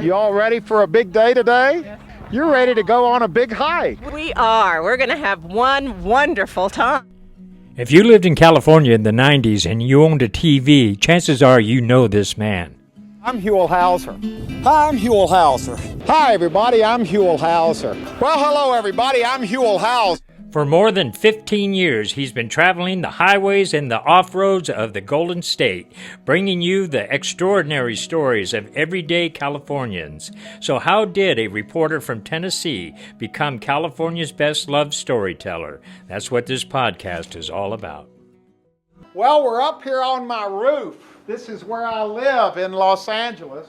You all ready for a big day today? You're ready to go on a big hike. We are. We're going to have one wonderful time. If you lived in California in the 90s and you owned a TV, chances are you know this man. I'm Huell Howser. Hi, I'm Huell Howser. Hi, everybody. I'm Huell Howser. Well, hello, everybody. I'm Huell Howser. For more than 15 years, he's been traveling the highways and the off-roads of the Golden State, bringing you the extraordinary stories of everyday Californians. So how did a reporter from Tennessee become California's best-loved storyteller? That's what this podcast is all about. Well, we're up here on my roof. This is where I live in Los Angeles.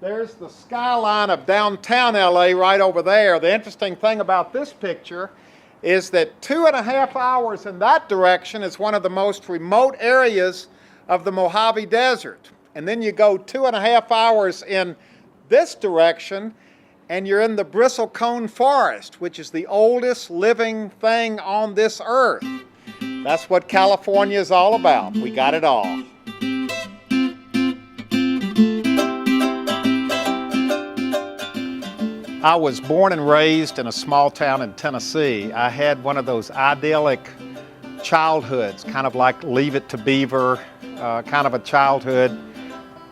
There's the skyline of downtown LA right over there. The interesting thing about this picture is that 2.5 hours in that direction is one of the most remote areas of the Mojave Desert. And then you go 2.5 hours in this direction and you're in the bristlecone forest, which is the oldest living thing on this earth. That's what California is all about. We got it all. I was born and raised in a small town in Tennessee. I had one of those idyllic childhoods, kind of like Leave It to Beaver, kind of a childhood,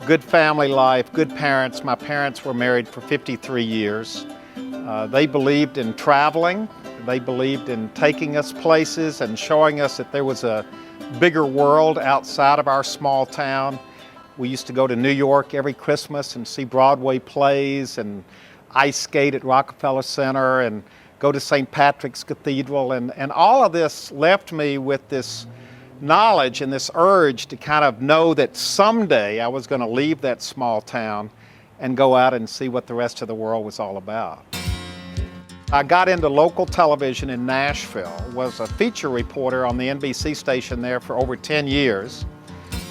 good family life, good parents. My parents were married for 53 years. They believed in traveling. They believed in taking us places and showing us that there was a bigger world outside of our small town. We used to go to New York every Christmas and see Broadway plays and ice skate at Rockefeller Center and go to St. Patrick's Cathedral, and all of this left me with this knowledge and this urge to kind of know that someday I was going to leave that small town and go out and see what the rest of the world was all about. I got into local television in Nashville, was a feature reporter on the NBC station there for over 10 years.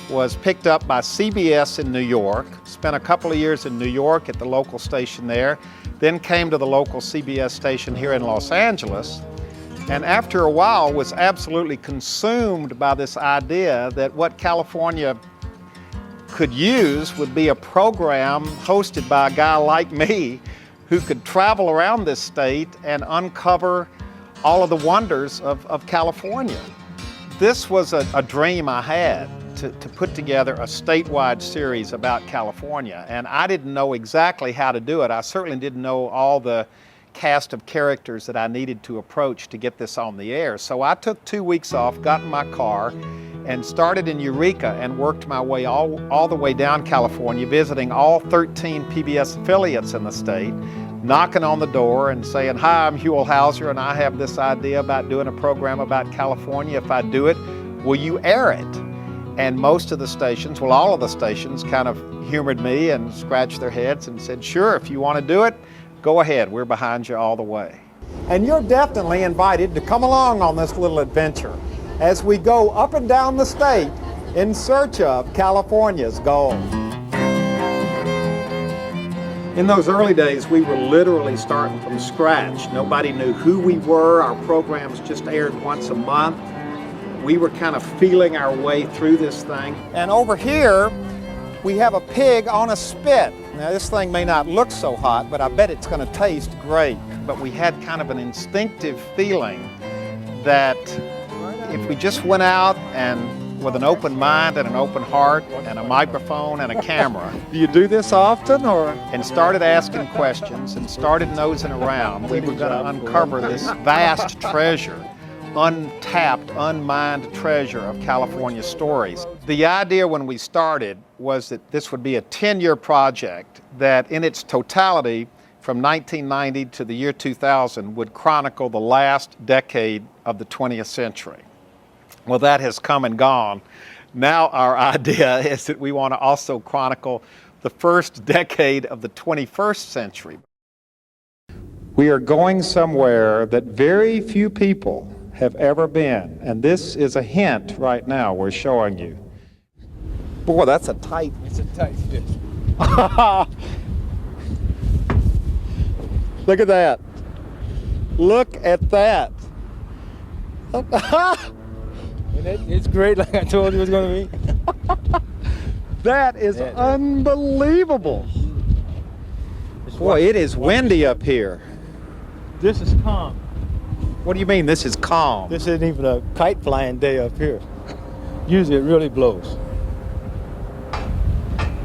Was picked up by CBS in New York, spent a couple of years in New York at the local station there, then came to the local CBS station here in Los Angeles, and after a while was absolutely consumed by this idea that what California could use would be a program hosted by a guy like me who could travel around this state and uncover all of the wonders of California. This was a dream I had. To put together a statewide series about California, and I didn't know exactly how to do it. I certainly didn't know all the cast of characters that I needed to approach to get this on the air. So I took 2 weeks off, got in my car, and started in Eureka and worked my way all the way down California, visiting all 13 PBS affiliates in the state, knocking on the door and saying, "Hi, I'm Huell Howser, and I have this idea about doing a program about California. If I do it, will you air it?" And most of the stations, well, all of the stations kind of humored me and scratched their heads and said, "Sure, if you want to do it, go ahead. We're behind you all the way." And you're definitely invited to come along on this little adventure as we go up and down the state in search of California's gold. In those early days, we were literally starting from scratch. Nobody knew who we were. Our programs just aired once a month. We were kind of feeling our way through this thing. And over here, we have a pig on a spit. Now this thing may not look so hot, but I bet it's going to taste great. But we had kind of an instinctive feeling that if we just went out and with an open mind and an open heart and a microphone and a camera. Do you do this often, or? And started asking questions and started nosing around, we were going to uncover this vast treasure. Untapped, unmined treasure of California stories. The idea when we started was that this would be a 10-year project that in its totality from 1990 to the year 2000 would chronicle the last decade of the 20th century. Well, that has come and gone. Now our idea is that we want to also chronicle the first decade of the 21st century. We are going somewhere that very few people have ever been, and this is a hint right now we're showing you. Boy, that's a tight. It's a tight fish. Look at that. Look at that. It's great, like I told you it was going to be. That is unbelievable. Boy, it is windy up here. This is calm. What do you mean this is calm? This isn't even a kite flying day up here. Usually it really blows.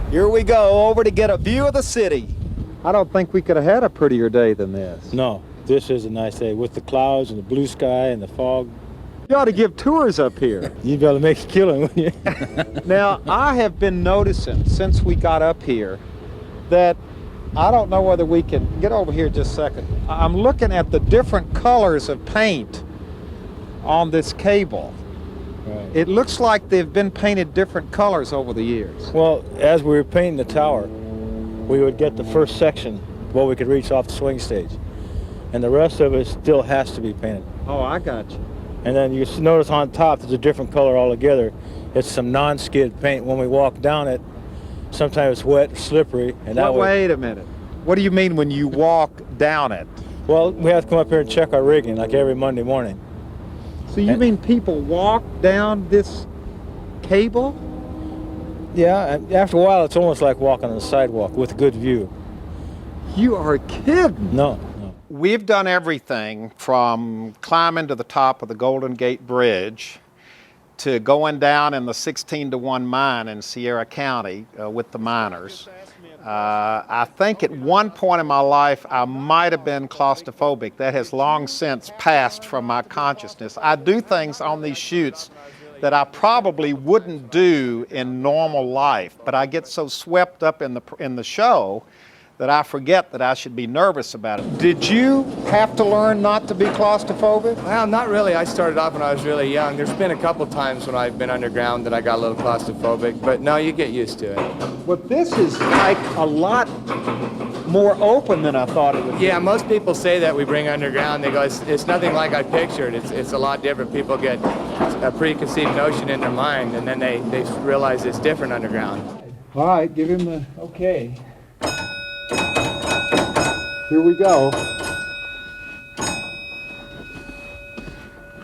Here we go, over to get a view of the city. I don't think we could have had a prettier day than this. No, this is a nice day with the clouds and the blue sky and the fog. You ought to give tours up here. You'd be able to make a killing, wouldn't you? Now, I have been noticing since we got up here that I don't know whether we can get over here just a second. I'm looking at the different colors of paint on this cable. Right. It looks like they've been painted different colors over the years. Well, as we were painting the tower, we would get the first section what we could reach off the swing stage. And the rest of it still has to be painted. Oh, I got you. And then you notice on top there's a different color altogether. It's some non-skid paint. When we walk down it, sometimes it's wet, slippery, and that way. Wait a minute. What do you mean when you walk down it? Well, we have to come up here and check our rigging like every Monday morning. So you mean people walk down this cable? Yeah, and after a while it's almost like walking on the sidewalk with a good view. You are kidding. No. We've done everything from climbing to the top of the Golden Gate Bridge to going down in the 16-to-1 mine in Sierra County with the miners. I think at one point in my life I might have been claustrophobic. That has long since passed from my consciousness. I do things on these shoots that I probably wouldn't do in normal life, but I get so swept up in the show that I forget that I should be nervous about it. Did you have to learn not to be claustrophobic? Well, not really. I started off when I was really young. There's been a couple times when I've been underground that I got a little claustrophobic, but no, you get used to it. But this is like a lot more open than I thought it would be. Yeah, most people say that we bring underground. They go, it's nothing like I pictured. It's a lot different. People get a preconceived notion in their mind, and then they realize it's different underground. All right, give him the okay. Here we go.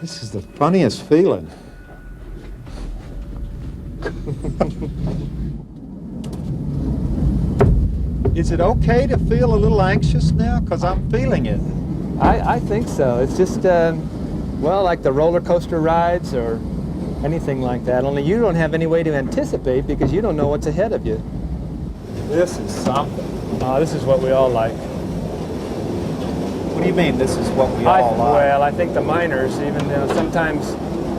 This is the funniest feeling. Is it okay to feel a little anxious now? Because I'm feeling it. I think so. It's just, well, like the roller coaster rides or anything like that. Only you don't have any way to anticipate because you don't know what's ahead of you. This is something. This is what we all like. What do you mean this is what we all like? Well, I think the miners, even sometimes,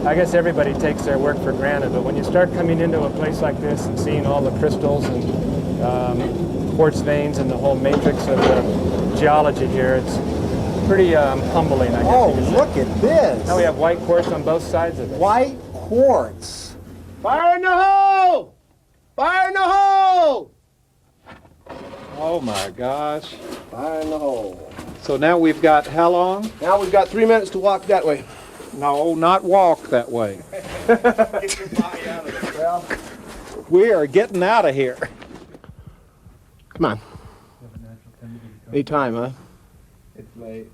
I guess everybody takes their work for granted, but when you start coming into a place like this and seeing all the crystals and quartz veins and the whole matrix of the geology here, it's pretty humbling, I guess. Oh, you could say. look at this. Now we have white quartz on both sides of it. White quartz. Fire in the hole! Fire in the hole! Oh my gosh. Fire in the hole. So now we've got how long? Now we've got 3 minutes to walk that way. No, not walk that way. Get your body out of it. Well, We are getting out of here. come on. Any time, huh? It's late.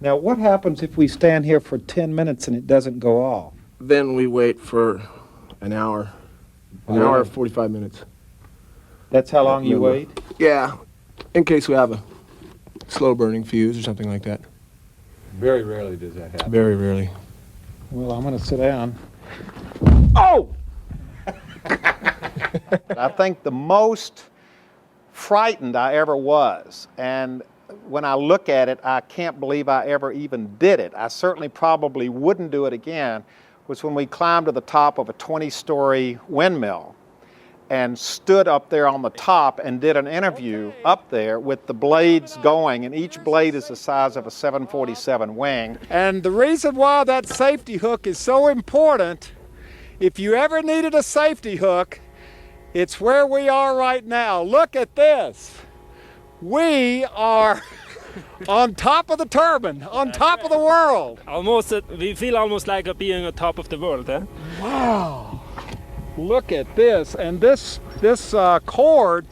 Now what happens if we stand here for 10 minutes and it doesn't go off? Then we wait for an hour. An Really? hour, 45 minutes. That's how long you wait? Yeah, in case we have a slow burning fuse or something like that. Very rarely does that happen. Very rarely. Well, I'm going to sit down. Oh! I think the most frightened I ever was, and when I look at it, I can't believe I ever even did it. I certainly probably wouldn't do it again, was when we climbed to the top of a 20-story windmill and stood up there on the top and did an interview up there with the blades going, and each blade is the size of a 747 wing. And the reason why that safety hook is so important, if you ever needed a safety hook, it's where we are right now. Look at this. We are on top of the turbine, on top of the world. Almost, we feel almost like being on top of the world, eh? Wow. Look at this, and this cord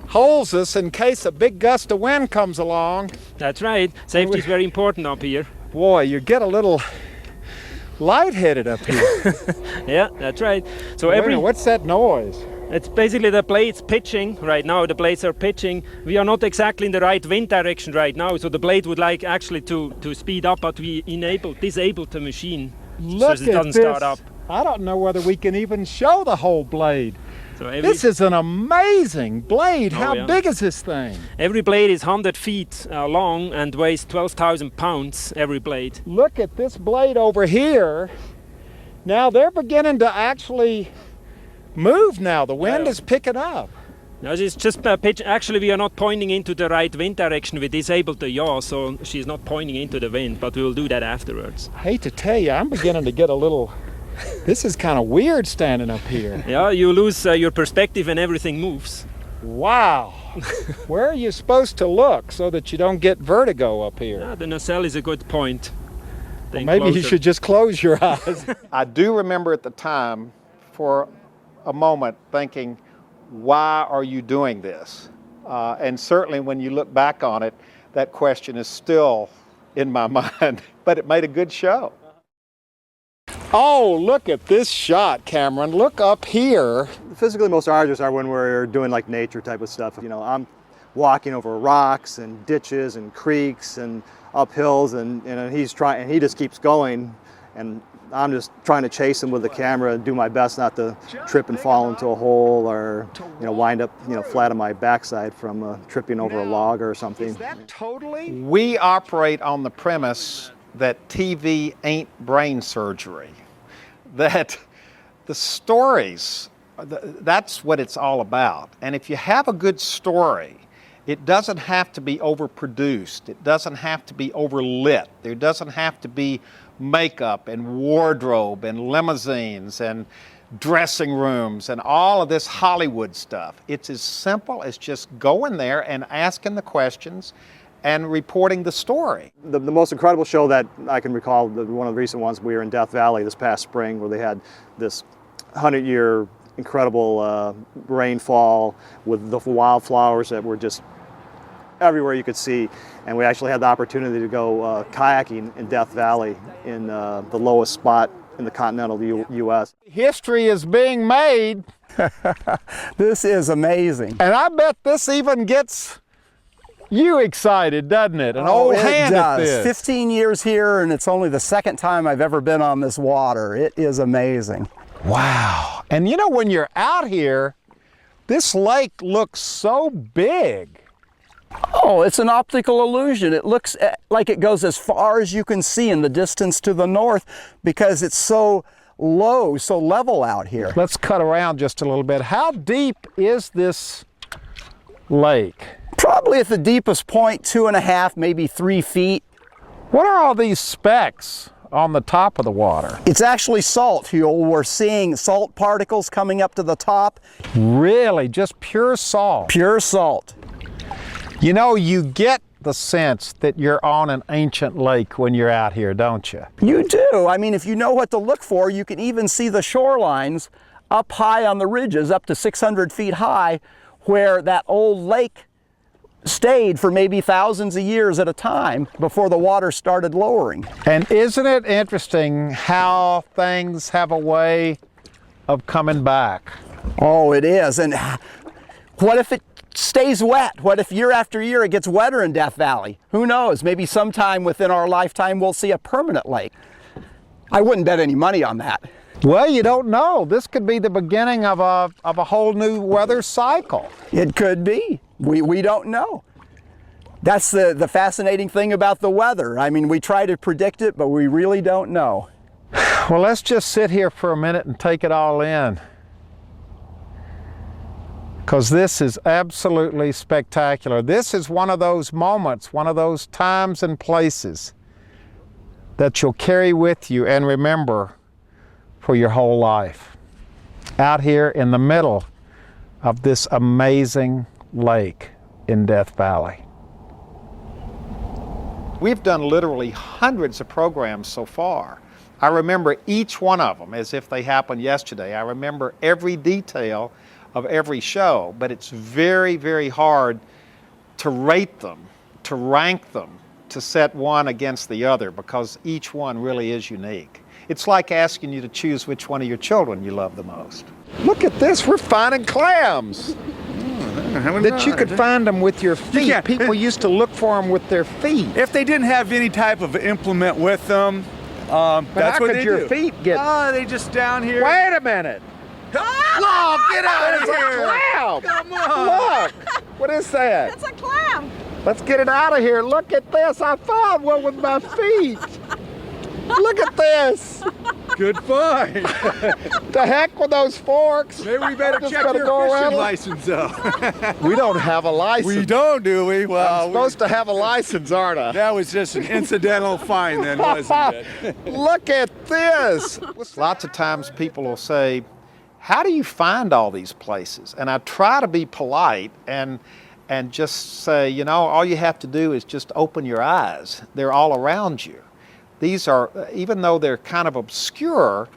holds us in case a big gust of wind comes along. That's right. Safety is very important up here. Boy, you get a little lightheaded up here. Yeah, that's right. So Wait a minute, what's that noise? It's basically the blades pitching right now. The blades are pitching. We are not exactly in the right wind direction right now, so the blade would like actually to speed up, but we disabled the machine so it doesn't start up. I don't know whether we can even show the whole blade. So This is an amazing blade. How yeah. big is this thing? Every blade is 100 feet long and weighs 12,000 pounds, every blade. Look at this blade over here. Now they're beginning to actually move now. The wind is picking up. No, it's just pitch. Actually, we are not pointing into the right wind direction. We disabled the yaw, so she's not pointing into the wind, but we will do that afterwards. I hate to tell you, I'm beginning to get a little... This is kind of weird standing up here. Yeah, you lose your perspective and everything moves. Wow. Where are you supposed to look so that you don't get vertigo up here? Yeah, the nacelle is a good point. Well, maybe you should just close your eyes. I do remember at the time, for a moment, thinking, why are you doing this? And certainly when you look back on it, that question is still in my mind, but it made a good show. Oh, look at this shot, Cameron. Look up here. Physically most arduous are when we're doing like nature type of stuff. You know, I'm walking over rocks and ditches and creeks and up hills, and he's trying, and he just keeps going, and I'm just trying to chase him with the camera and do my best not to trip and fall into a hole or, you know, wind up, you know, flat on my backside from tripping over a log or something. We operate on the premise that TV ain't brain surgery, that the stories, that's what it's all about. And if you have a good story, it doesn't have to be overproduced. It doesn't have to be overlit. There doesn't have to be makeup and wardrobe and limousines and dressing rooms and all of this Hollywood stuff. It's as simple as just going there and asking the questions and reporting the story. The most incredible show that I can recall, one of the recent ones, we were in Death Valley this past spring where they had this 100-year incredible rainfall with the wildflowers that were just everywhere you could see. And we actually had the opportunity to go kayaking in Death Valley in the lowest spot in the continental U.S. History is being made. This is amazing. And I bet this even gets you excited, doesn't it? An old hand at this. 15 years here, and it's only the second time I've ever been on this water. It is amazing. Wow. And you know, when you're out here, this lake looks so big. Oh, it's an optical illusion. It looks like it goes as far as you can see in the distance to the north because it's so low, so level out here. Let's cut around just a little bit. How deep is this lake? Probably at the deepest point, 2.5, maybe 3 feet. What are all these specks on the top of the water? It's actually salt, Huell. We're seeing salt particles coming up to the top. Really? Just pure salt? Pure salt. You know, you get the sense that you're on an ancient lake when you're out here, don't you? You do. I mean, if you know what to look for, you can even see the shorelines up high on the ridges, up to 600 feet high, where that old lake stayed for maybe thousands of years at a time before the water started lowering. And isn't it interesting how things have a way of coming back? Oh, it is. And what if it stays wet? What if year after year it gets wetter in Death Valley? Who knows? Maybe sometime within our lifetime we'll see a permanent lake. I wouldn't bet any money on that. Well, you don't know. This could be the beginning of a whole new weather cycle. It could be. We don't know. That's the fascinating thing about the weather. I mean, we try to predict it, but we really don't know. Well, let's just sit here for a minute and take it all in, because this is absolutely spectacular. This is one of those moments, one of those times and places that you'll carry with you and remember for your whole life. Out here in the middle of this amazing lake in Death Valley. We've done literally hundreds of programs so far. I remember each one of them as if they happened yesterday. I remember every detail of every show, but it's very, very hard to rate them, to rank them, to set one against the other, because each one really is unique. It's like asking you to choose which one of your children you love the most. Look at this, we're finding clams. That you could find them with your feet. can't. People used to look for them with their feet. If they didn't have any type of implement with them, But that's how what could they your do. feet get? They just down here. Wait a minute. Look, get out of It's a here. clam. Come on. Look. What is that? It's a clam. Let's get it out of here. Look at this. I found one with my feet. Look at this. Good find. The heck with those forks. Maybe we better Just check gotta your go around fishing it. license though. We don't have a license. We don't, do we? I'm Well, supposed to have a license, aren't I? that was just an incidental find then, wasn't it? Look at this. Lots of times people will say, how do you find all these places? And I try to be polite and just say, you know, all you have to do is just open your eyes. They're all around you. These are, even though they're kind of obscure,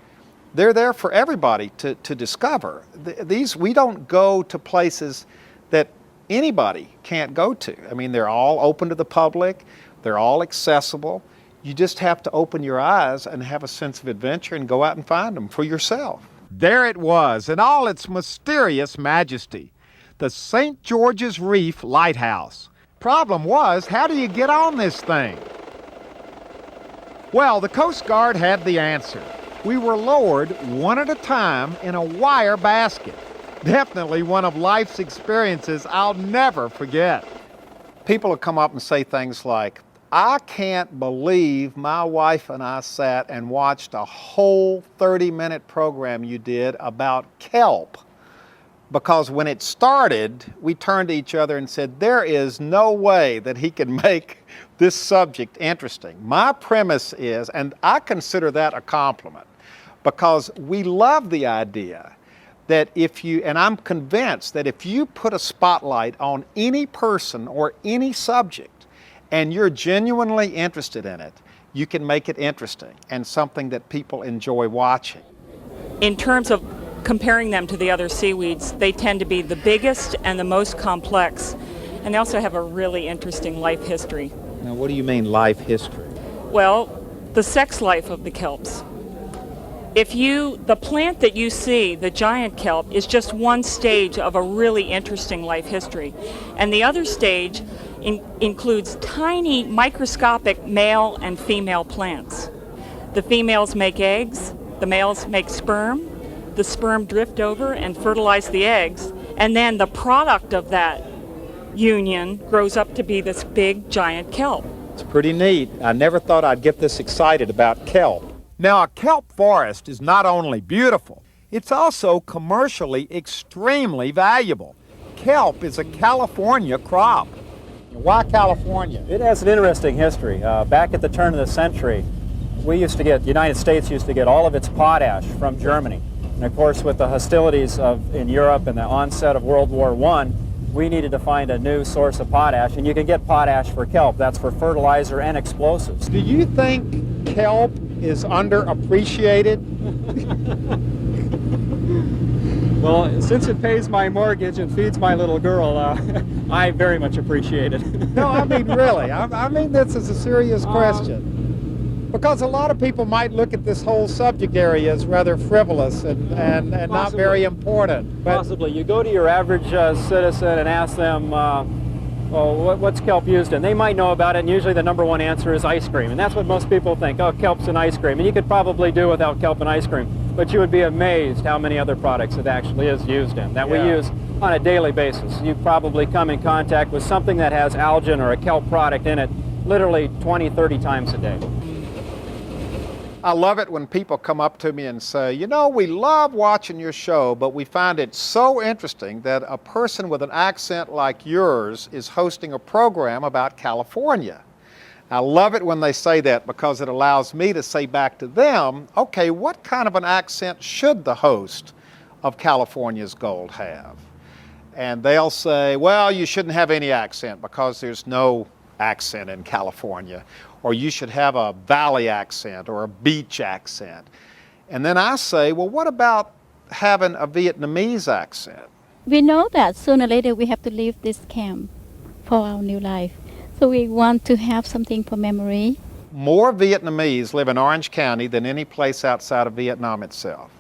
they're there for everybody to discover. These, we don't go to places that anybody can't go to. I mean, they're all open to the public. They're all accessible. You just have to open your eyes and have a sense of adventure and go out and find them for yourself. There it was in all its mysterious majesty, the St. George's Reef Lighthouse. Problem was, how do you get on this thing? Well, the Coast Guard had the answer. We were lowered one at a time in a wire basket. Definitely one of life's experiences I'll never forget. People will come up and say things like, I can't believe my wife and I sat and watched a whole 30-minute program you did about kelp. Because when it started, we turned to each other and said, there is no way that he can make this subject interesting. My premise is, and I consider that a compliment, because we love the idea that if you, and I'm convinced that if you put a spotlight on any person or any subject and you're genuinely interested in it, you can make it interesting and something that people enjoy watching. In terms of comparing them to the other seaweeds, they tend to be the biggest and the most complex, and they also have a really interesting life history. Now, what do you mean life history? Well, the sex life of the kelps. The plant that you see, the giant kelp, is just one stage of a really interesting life history. And the other stage includes tiny microscopic male and female plants. The females make eggs, the males make sperm, the sperm drift over and fertilize the eggs, and then the product of that union grows up to be this big giant kelp. It's pretty neat. I never thought I'd get this excited about kelp. Now, a kelp forest is not only beautiful, it's also commercially extremely valuable. Kelp is a California crop. Why California? It has an interesting history. Back at the turn of the century, the United States used to get all of its potash from Germany. And of course, with the hostilities in Europe and the onset of World War I, we needed to find a new source of potash, and you can get potash for kelp. That's for fertilizer and explosives. Do you think kelp is underappreciated? Well, since it pays my mortgage and feeds my little girl, I very much appreciate it. No, I mean really. I mean this is a serious question. Because a lot of people might look at this whole subject area as rather frivolous and not very important. But Possibly. You go to your average citizen and ask them, what's kelp used in? They might know about it, and usually the number one answer is ice cream. And that's what most people think, oh, kelp's in ice cream. And you could probably do without kelp and ice cream. But you would be amazed how many other products it actually is used in, that we use on a daily basis. You probably come in contact with something that has algin or a kelp product in it literally 20, 30 times a day. I love it when people come up to me and say, you know, we love watching your show, but we find it so interesting that a person with an accent like yours is hosting a program about California. I love it when they say that because it allows me to say back to them, okay, what kind of an accent should the host of California's Gold have? And they'll say, well, you shouldn't have any accent because there's no accent in California. Or you should have a valley accent or a beach accent. And then I say, well, what about having a Vietnamese accent? We know that sooner or later we have to leave this camp for our new life. So we want to have something for memory. More Vietnamese live in Orange County than any place outside of Vietnam itself.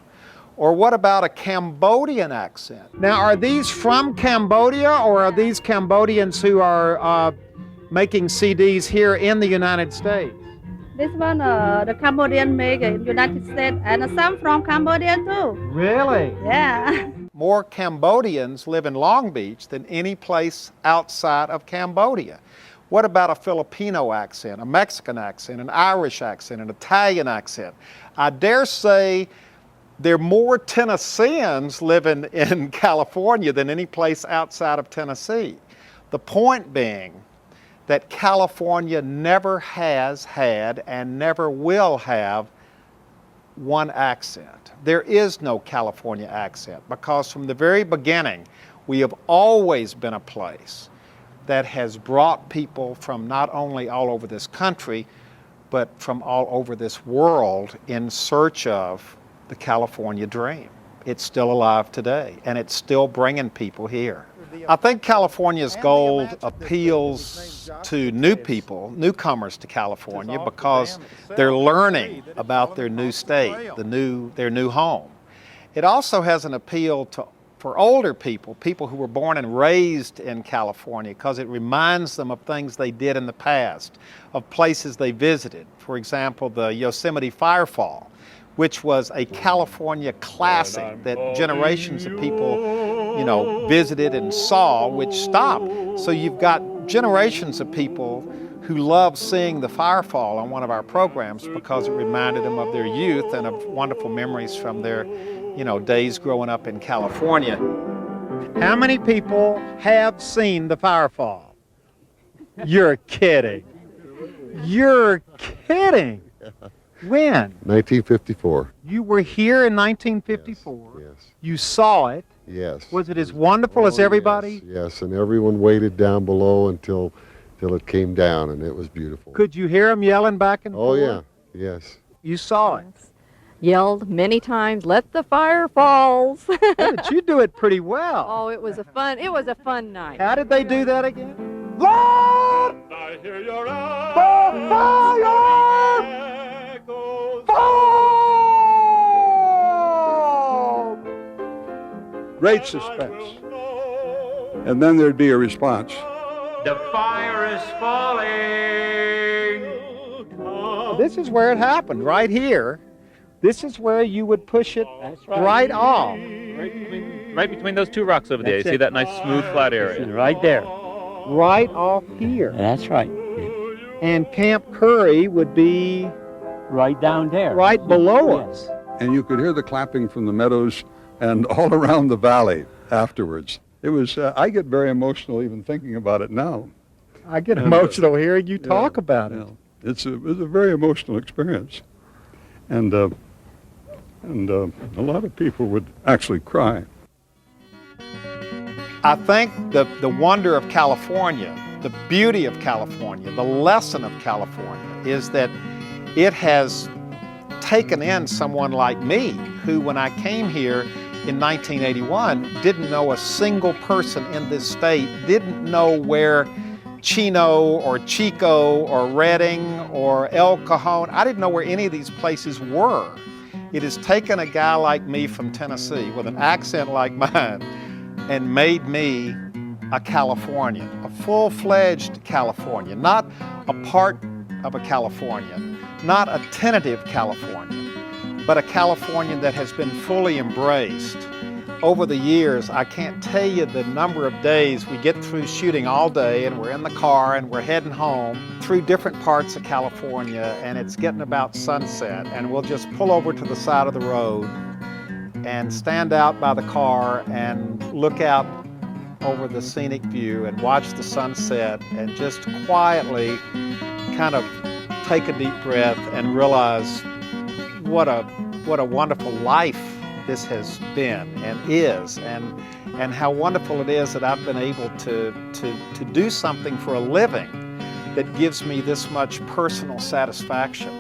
Or what about a Cambodian accent? Now, are these from Cambodia, or are these Cambodians who are making CDs here in the United States? This one, the Cambodian make in United States, and some from Cambodia too. Really? Yeah. More Cambodians live in Long Beach than any place outside of Cambodia. What about a Filipino accent, a Mexican accent, an Irish accent, an Italian accent? I dare say there are more Tennesseans living in California than any place outside of Tennessee. The point being that California never has had and never will have one accent. There is no California accent, because from the very beginning we have always been a place that has brought people from not only all over this country but from all over this world in search of the California dream. It's still alive today, and it's still bringing people here. I think California's gold appeals to new people, newcomers to California, because they're learning about their new state, their new home. It also has an appeal for older people, people who were born and raised in California, because it reminds them of things they did in the past, of places they visited. For example, the Yosemite Firefall, which was a California classic that generations of people, visited and saw, which stopped. So you've got generations of people who love seeing the Firefall on one of our programs because it reminded them of their youth and of wonderful memories from their, days growing up in California. How many people have seen the Firefall? You're kidding. You're kidding. When? 1954. You were here in 1954. Yes. You saw it. Yes. Was it as wonderful as everybody? Yes, and everyone waited down below until it came down, and it was beautiful. Could you hear them yelling back and forth? Oh, yeah. Yes. You saw it. Yelled many times, "Let the fire falls." But you do it pretty well. Oh, it was a fun night. How did they do that again? Lord, I hear your the fire fall. Great suspense. And then there'd be a response. The fire is falling. This is where it happened, right here. This is where you would push it right off. Right between those two rocks over there. You see that nice smooth flat area? Right there. Right off here. That's right. And Camp Curry would be right down there. Right below us. And you could hear the clapping from the meadows and all around the valley afterwards. It was, I get very emotional even thinking about it now. I get emotional hearing you talk about it. It was a very emotional experience. And a lot of people would actually cry. I think the wonder of California, the beauty of California, the lesson of California is that it has taken in someone like me who, when I came here in 1981, didn't know a single person in this state, didn't know where Chino or Chico or Redding or El Cajon, I didn't know where any of these places were. It has taken a guy like me from Tennessee with an accent like mine and made me a Californian, a full-fledged Californian, not a part of a Californian, not a tentative Californian, but a Californian that has been fully embraced. Over the years, I can't tell you the number of days we get through shooting all day and we're in the car and we're heading home through different parts of California, and it's getting about sunset, and we'll just pull over to the side of the road and stand out by the car and look out over the scenic view and watch the sunset and just quietly kind of take a deep breath and realize what a wonderful life this has been and is, and how wonderful it is that I've been able to do something for a living that gives me this much personal satisfaction.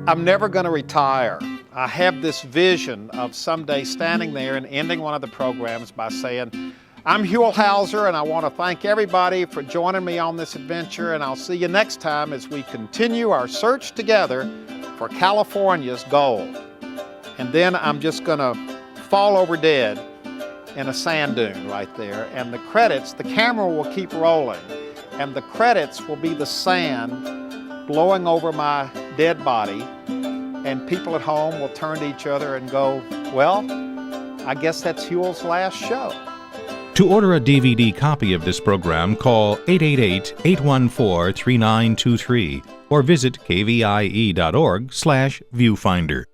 I'm never going to retire. I have this vision of someday standing there and ending one of the programs by saying, I'm Huell Howser, and I want to thank everybody for joining me on this adventure, and I'll see you next time as we continue our search together for California's gold. and then I'm just gonna fall over dead in a sand dune right there, and the credits, the camera will keep rolling, and the credits will be the sand blowing over my dead body, and people at home will turn to each other and go, well, I guess that's Huell's last show. To order a DVD copy of this program, call 888-814-3923 or visit kvie.org/viewfinder.